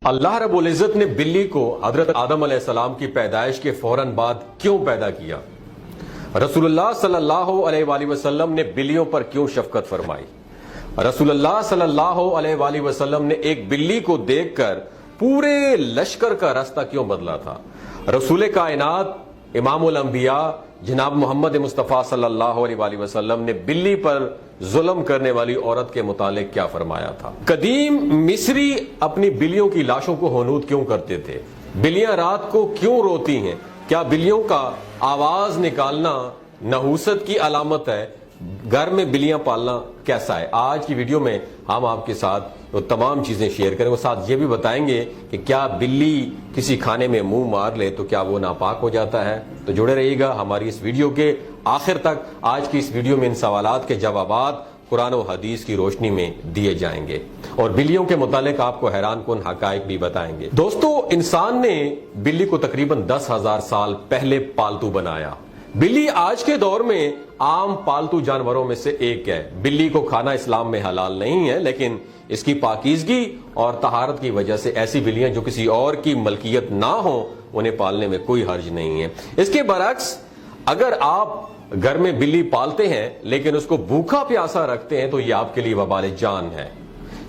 اللہ رب العزت نے بلی کو حضرت آدم علیہ السلام کی پیدائش کے فوراً بعد کیوں پیدا کیا؟ رسول اللہ صلی اللہ علیہ وآلہ وسلم نے بلیوں پر کیوں شفقت فرمائی؟ رسول اللہ صلی اللہ علیہ وآلہ وسلم نے ایک بلی کو دیکھ کر پورے لشکر کا راستہ کیوں بدلا تھا؟ رسول کائنات امام الانبیاء جناب محمد مصطفیٰ صلی اللہ علیہ وآلہ وسلم نے بلی پر ظلم کرنے والی عورت کے متعلق کیا فرمایا تھا؟ قدیم مصری اپنی بلیوں کی لاشوں کو ہونود کیوں کرتے تھے؟ بلیاں رات کو کیوں روتی ہیں؟ کیا بلیوں کا آواز نکالنا نحوست کی علامت ہے؟ گھر میں بلیاں پالنا کیسا ہے؟ آج کی ویڈیو میں ہم آپ کے ساتھ وہ تمام چیزیں شیئر کریں گے، ساتھ یہ بھی بتائیں گے کہ کیا بلی کسی کھانے میں منہ مار لے تو کیا وہ ناپاک ہو جاتا ہے؟ تو جڑے رہیے گا ہماری اس ویڈیو کے آخر تک۔ آج کی اس ویڈیو میں ان سوالات کے جوابات قرآن و حدیث کی روشنی میں دیے جائیں گے اور بلیوں کے متعلق آپ کو حیران کن حقائق بھی بتائیں گے۔ دوستو، انسان نے بلی کو تقریباً 10,000 سال پہلے پالتو بنایا۔ بلی آج کے دور میں عام پالتو جانوروں میں سے ایک ہے۔ بلی کو کھانا اسلام میں حلال نہیں ہے، لیکن اس کی پاکیزگی اور طہارت کی وجہ سے ایسی بلیاں جو کسی اور کی ملکیت نہ ہوں انہیں پالنے میں کوئی حرج نہیں ہے۔ اس کے برعکس اگر آپ گھر میں بلی پالتے ہیں لیکن اس کو بھوکا پیاسا رکھتے ہیں تو یہ آپ کے لیے وبال جان ہے۔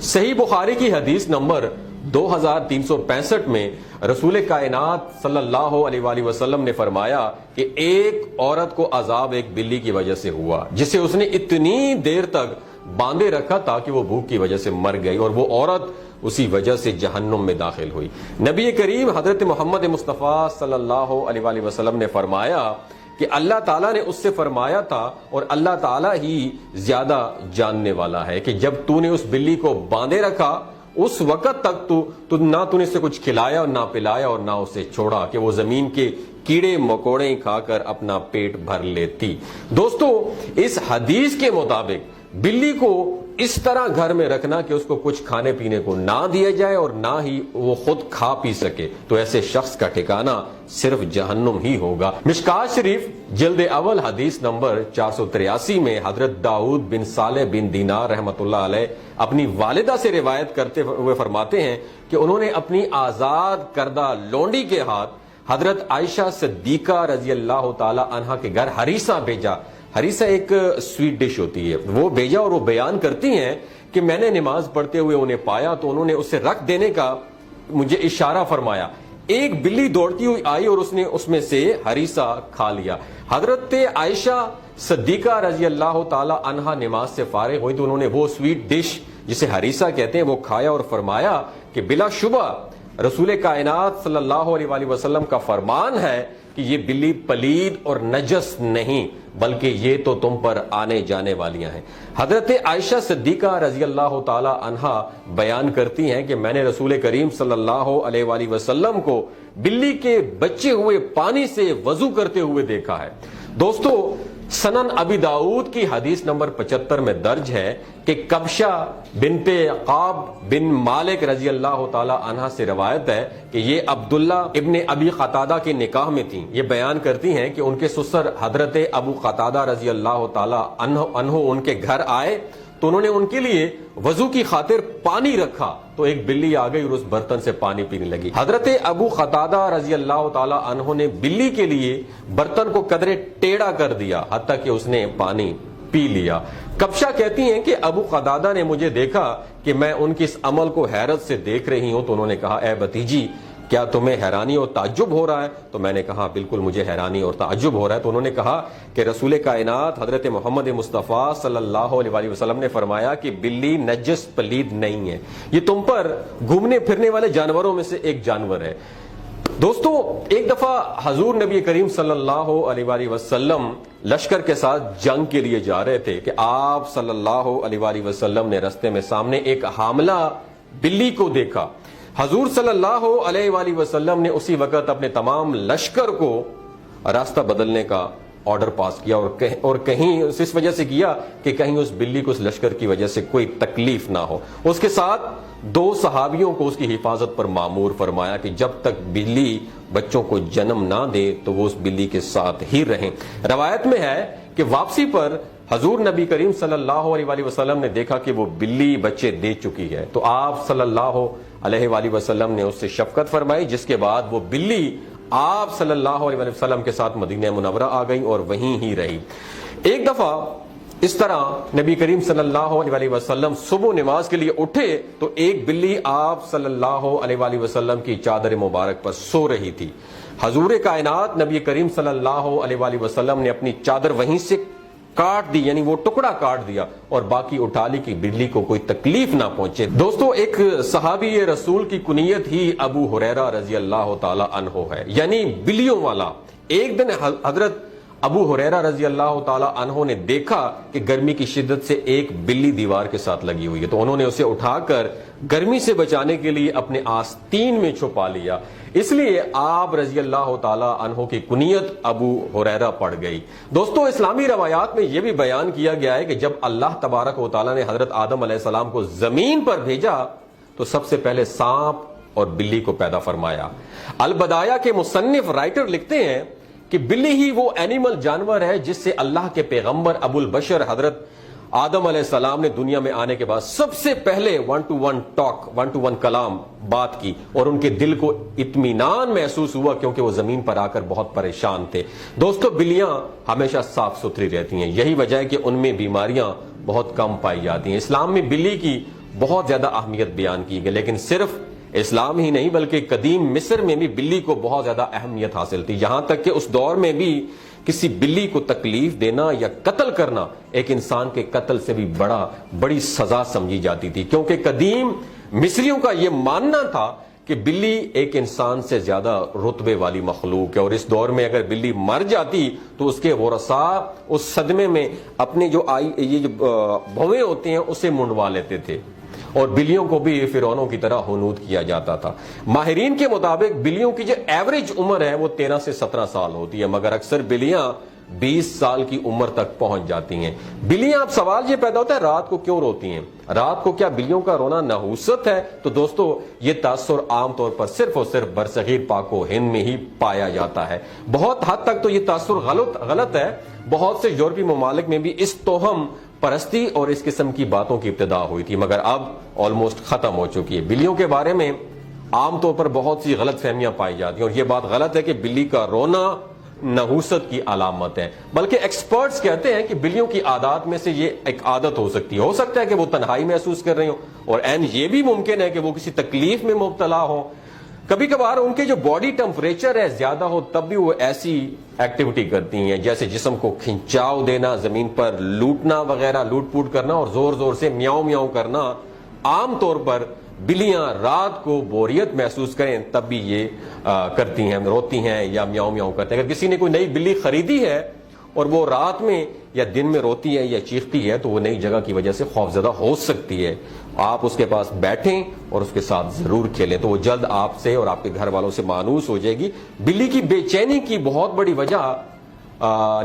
صحیح بخاری کی حدیث نمبر 2365 میں رسول کائنات صلی اللہ علیہ وآلہ وسلم نے فرمایا کہ ایک عورت کو عذاب ایک بلی کی وجہ سے ہوا جسے اس نے اتنی دیر تک باندھے رکھا تھا کہ وہ بھوک کی وجہ سے مر گئی اور وہ عورت اسی وجہ سے جہنم میں داخل ہوئی۔ نبی کریم حضرت محمد مصطفیٰ صلی اللہ علیہ وآلہ وسلم نے فرمایا کہ اللہ تعالیٰ نے اس سے فرمایا تھا اور اللہ تعالیٰ ہی زیادہ جاننے والا ہے کہ جب تو نے اس بلی کو باندھے رکھا اس وقت تک تو نہ تو نے اسے کچھ کھلایا اور نہ پلایا اور نہ اسے چھوڑا کہ وہ زمین کے کیڑے مکوڑے کھا کر اپنا پیٹ بھر لیتی۔ دوستو، اس حدیث کے مطابق بلی کو اس طرح گھر میں رکھنا کہ اس کو کچھ کھانے پینے کو نہ دیا جائے اور نہ ہی وہ خود کھا پی سکے تو ایسے شخص کا ٹھکانہ صرف جہنم ہی ہوگا۔ مشکات شریف جلد اول حدیث نمبر 483 میں حضرت داؤد بن صالح بن دینار رحمۃ اللہ علیہ اپنی والدہ سے روایت کرتے ہوئے فرماتے ہیں کہ انہوں نے اپنی آزاد کردہ لونڈی کے ہاتھ حضرت عائشہ صدیقہ رضی اللہ تعالی عنہا کے گھر ہریسہ بھیجا۔ ہریسہ ایک سویٹ ڈش ہوتی ہے، وہ بھیجا اور وہ بیان کرتی ہیں کہ میں نے نماز پڑھتے ہوئے انہیں پایا تو انہوں نے اسے رکھ دینے کا مجھے اشارہ فرمایا۔ ایک بلی دوڑتی ہوئی آئی اور اس نے اس میں سے ہریسہ کھا لیا۔ حضرت عائشہ صدیقہ رضی اللہ تعالی عنہا نماز سے فارغ ہوئی تو انہوں نے وہ سویٹ ڈش جسے ہریسہ کہتے ہیں وہ کھایا اور فرمایا کہ بلا شبہ رسول کائنات صلی اللہ علیہ وآلہ وسلم کا فرمان ہے کہ یہ بلی پلید اور نجس نہیں بلکہ یہ تو تم پر آنے جانے والیاں ہیں۔ حضرت عائشہ صدیقہ رضی اللہ تعالی عنہا بیان کرتی ہیں کہ میں نے رسول کریم صلی اللہ علیہ وآلہ وسلم کو بلی کے بچے ہوئے پانی سے وضو کرتے ہوئے دیکھا ہے۔ دوستو، سنن ابی داؤد کی حدیث نمبر 75 میں درج ہے کہ کبشہ بنت عقاب بن مالک رضی اللہ تعالی عنہ سے روایت ہے کہ یہ عبداللہ ابن ابی قتادہ کے نکاح میں تھیں۔ یہ بیان کرتی ہیں کہ ان کے سسر حضرت ابو قتادہ رضی اللہ تعالی عنہ ان کے گھر آئے تو انہوں نے ان کے لیے وضو کی خاطر پانی رکھا تو ایک بلی آ گئی اور اس برتن سے پانی پینے لگی۔ حضرت ابو قتادہ رضی اللہ تعالی عنہ نے بلی کے لیے برتن کو قدرے ٹیڑھا کر دیا حتیٰ کہ اس نے پانی پی لیا۔ کبشہ کہتی ہیں کہ ابو قتادہ نے مجھے دیکھا کہ میں ان کے اس عمل کو حیرت سے دیکھ رہی ہوں تو انہوں نے کہا اے بھتیجی کیا تمہیں حیرانی اور تعجب ہو رہا ہے؟ تو میں نے کہا بالکل مجھے حیرانی اور تعجب ہو رہا ہے۔ تو انہوں نے کہا کہ رسول کائنات حضرت محمد مصطفیٰ صلی اللہ علیہ وآلہ وسلم نے فرمایا کہ بلی نجس پلید نہیں ہے، یہ تم پر گھومنے پھرنے والے جانوروں میں سے ایک جانور ہے۔ دوستو، ایک دفعہ حضور نبی کریم صلی اللہ علیہ وآلہ وسلم لشکر کے ساتھ جنگ کے لیے جا رہے تھے کہ آپ صلی اللہ علیہ وآلہ وسلم نے رستے میں سامنے ایک حاملہ بلی کو دیکھا۔ حضور صلی اللہ علیہ وآلہ وسلم نے اسی وقت اپنے تمام لشکر کو راستہ بدلنے کا آرڈر پاس کیا اور کہیں اس وجہ سے کیا کہ کہیں اس بلی کو اس لشکر کی وجہ سے کوئی تکلیف نہ ہو۔ اس کے ساتھ 2 صحابیوں کو اس کی حفاظت پر مامور فرمایا کہ جب تک بلی بچوں کو جنم نہ دے تو وہ اس بلی کے ساتھ ہی رہیں۔ روایت میں ہے کہ واپسی پر حضور نبی کریم صلی اللہ علیہ وآلہ وسلم نے دیکھا کہ وہ بلی بچے دے چکی ہے تو آپ صلی اللہ علیہ وآلہ وسلم نے اس سے شفقت فرمائی، جس کے بعد وہ بلی آپ صلی اللہ علیہ وسلم کے ساتھ مدینہ منورہ آ گئی اور وہیں ہی رہی۔ ایک دفعہ اس طرح نبی کریم صلی اللہ علیہ وسلم صبح نماز کے لیے اٹھے تو ایک بلی آپ صلی اللہ علیہ وسلم کی چادر مبارک پر سو رہی تھی۔ حضور کائنات نبی کریم صلی اللہ علیہ وسلم نے اپنی چادر وہیں سے کاٹ دی، یعنی وہ ٹکڑا کاٹ دیا اور باقی اٹھا لی کہ بلی کو کوئی تکلیف نہ پہنچے۔ دوستو، ایک صحابی رسول کی کنیت ہی ابو ہریرہ رضی اللہ تعالی عنہ ہے، یعنی بلیوں والا۔ ایک دن حضرت ابو ہریرہ رضی اللہ تعالی عنہ نے دیکھا کہ گرمی کی شدت سے ایک بلی دیوار کے ساتھ لگی ہوئی ہے، تو انہوں نے اسے اٹھا کر گرمی سے بچانے کے لیے اپنے آستین میں چھپا لیا، اس لیے آپ رضی اللہ تعالی عنہ کی کنیت ابو ہریرہ پڑ گئی۔ دوستو، اسلامی روایات میں یہ بھی بیان کیا گیا ہے کہ جب اللہ تبارک و تعالی نے حضرت آدم علیہ السلام کو زمین پر بھیجا تو سب سے پہلے سانپ اور بلی کو پیدا فرمایا۔ البدایہ کے مصنف رائٹر لکھتے ہیں کہ بلی ہی وہ اینیمل جانور ہے جس سے اللہ کے پیغمبر ابو البشر حضرت آدم علیہ السلام نے دنیا میں آنے کے بعد سب سے پہلے 1-to-1 کلام بات کی، اور ان کے دل کو اطمینان محسوس ہوا کیونکہ وہ زمین پر آ کر بہت پریشان تھے۔ دوستو، بلیاں ہمیشہ صاف ستھری رہتی ہیں، یہی وجہ ہے کہ ان میں بیماریاں بہت کم پائی جاتی ہیں۔ اسلام میں بلی کی بہت زیادہ اہمیت بیان کی گئی، لیکن صرف اسلام ہی نہیں بلکہ قدیم مصر میں بھی بلی کو بہت زیادہ اہمیت حاصل تھی، یہاں تک کہ اس دور میں بھی کسی بلی کو تکلیف دینا یا قتل کرنا ایک انسان کے قتل سے بھی بڑی سزا سمجھی جاتی تھی، کیونکہ قدیم مصریوں کا یہ ماننا تھا کہ بلی ایک انسان سے زیادہ رتبے والی مخلوق ہے، اور اس دور میں اگر بلی مر جاتی تو اس کے ورثاء اس صدمے میں اپنے جو بھویں ہوتے ہیں اسے منڈوا لیتے تھے، اور بلیوں کو بھی فرعونوں کی طرح حنوط کیا جاتا تھا۔ ماہرین کے مطابق بلیوں کی جو ایوریج عمر ہے وہ 13 سے 17 سال ہوتی ہے، مگر اکثر بلیاں 20 سال کی عمر تک پہنچ جاتی ہیں۔ بلیاں، اب سوال یہ پیدا ہوتا ہے رات کو کیوں روتی ہیں؟ رات کو کیا بلیوں کا رونا نحوست ہے؟ تو دوستو، یہ تاثر عام طور پر صرف اور صرف برصغیر پاک و ہند میں ہی پایا جاتا ہے۔ بہت حد تک تو یہ تاثر غلط ہے، بہت سے یورپی ممالک میں بھی اس توہم پرستی اور اس قسم کی باتوں کی ابتدا ہوئی تھی، مگر اب آلموسٹ ختم ہو چکی ہے۔ بلیوں کے بارے میں عام طور پر بہت سی غلط فہمیاں پائی جاتی ہیں، اور یہ بات غلط ہے کہ بلی کا رونا نحوست کی علامت ہے، بلکہ ایکسپرٹس کہتے ہیں کہ بلیوں کی عادات میں سے یہ ایک عادت ہو سکتی ہے۔ ہو سکتا ہے کہ وہ تنہائی محسوس کر رہی ہوں، اور یہ بھی ممکن ہے کہ وہ کسی تکلیف میں مبتلا ہوں۔ کبھی کبھار ان کے جو باڈی ٹمپریچر ہے زیادہ ہو تب بھی وہ ایسی ایکٹیویٹی کرتی ہیں جیسے جسم کو کھنچاؤ دینا، زمین پر لوٹنا وغیرہ، لوٹ پوٹ کرنا اور زور زور سے میاؤں میاؤں کرنا۔ عام طور پر بلیاں رات کو بوریت محسوس کریں تب بھی یہ کرتی ہیں، روتی ہیں یا میاؤں میاؤں کرتے ہیں۔ اگر کسی نے کوئی نئی بلی خریدی ہے اور وہ رات میں یا دن میں روتی ہے یا چیختی ہے تو وہ نئی جگہ کی وجہ سے خوفزدہ ہو سکتی ہے۔ آپ اس کے پاس بیٹھیں اور اس کے ساتھ ضرور کھیلیں تو وہ جلد آپ سے اور آپ کے گھر والوں سے مانوس ہو جائے گی۔ بلی کی بے چینی کی بہت بڑی وجہ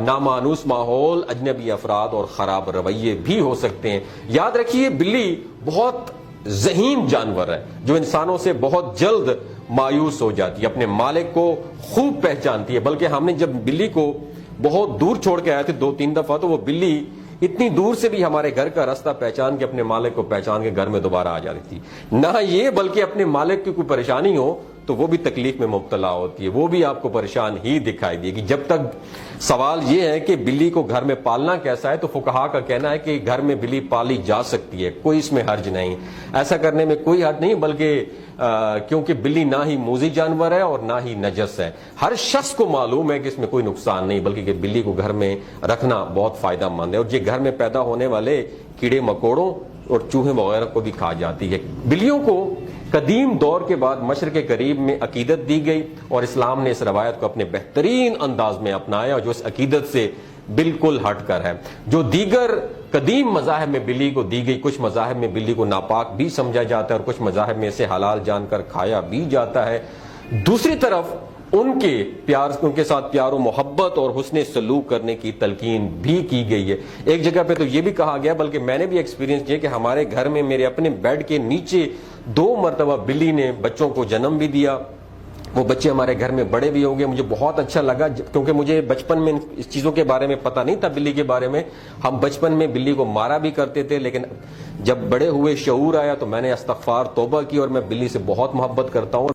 نامانوس ماحول، اجنبی افراد اور خراب رویے بھی ہو سکتے ہیں۔ یاد رکھیے، بلی بہت ذہین جانور ہے جو انسانوں سے بہت جلد مایوس ہو جاتی ہے، اپنے مالک کو خوب پہچانتی ہے، بلکہ ہم نے جب بلی کو بہت دور چھوڑ کے آئے تھے 2-3 دفعہ تو وہ بلی اتنی دور سے بھی ہمارے گھر کا راستہ پہچان کے اپنے مالک کو پہچان کے گھر میں دوبارہ آ جاتی تھی۔ نہ یہ بلکہ اپنے مالک کی کوئی پریشانی ہو تو وہ بھی تکلیف میں مبتلا ہوتی ہے، وہ بھی آپ کو پریشان ہی دکھائی دے گی۔ جب تک سوال یہ ہے کہ بلی کو گھر میں پالنا کیسا ہے تو فقہا کا کہنا ہے کہ گھر میں بلی پالی جا سکتی ہے، کوئی اس میں حرج نہیں، ایسا کرنے میں کوئی حرج نہیں، بلکہ کیونکہ بلی نہ ہی موذی جانور ہے اور نہ ہی نجس ہے۔ ہر شخص کو معلوم ہے کہ اس میں کوئی نقصان نہیں، بلکہ کہ بلی کو گھر میں رکھنا بہت فائدہ مند ہے، اور یہ گھر میں پیدا ہونے والے کیڑے مکوڑوں اور چوہے وغیرہ کو بھی کھا جاتی ہے۔ بلیوں کو قدیم دور کے بعد مشرق قریب میں عقیدت دی گئی اور اسلام نے اس روایت کو اپنے بہترین انداز میں اپنایا، جو اس عقیدت سے بالکل ہٹ کر ہے۔ جو دیگر قدیم مذاہب میں بلی کو دی گئی، کچھ مذاہب میں بلی کو ناپاک بھی سمجھا جاتا ہے اور کچھ مذاہب میں اسے حلال جان کر کھایا بھی جاتا ہے۔ دوسری طرف ان کے ساتھ پیار و محبت اور حسن سلوک کرنے کی تلقین بھی کی گئی ہے۔ ایک جگہ پہ تو یہ بھی کہا گیا، بلکہ میں نے بھی ایکسپیرینس کیا کہ ہمارے گھر میں میرے اپنے بیڈ کے نیچے 2 مرتبہ بلی نے بچوں کو جنم بھی دیا، وہ بچے ہمارے گھر میں بڑے بھی ہوں گے. مجھے بہت اچھا لگا کیونکہ مجھے بچپن میں اس چیزوں کے بارے میں پتہ نہیں تھا بلی کے بارے میں. ہم بچپن میں بلی کو مارا بھی کرتے تھے, لیکن جب بڑے ہوئے شعور آیا تو میں نے استغفار توبہ کی اور میں بلی سے بہت محبت کرتا ہوں.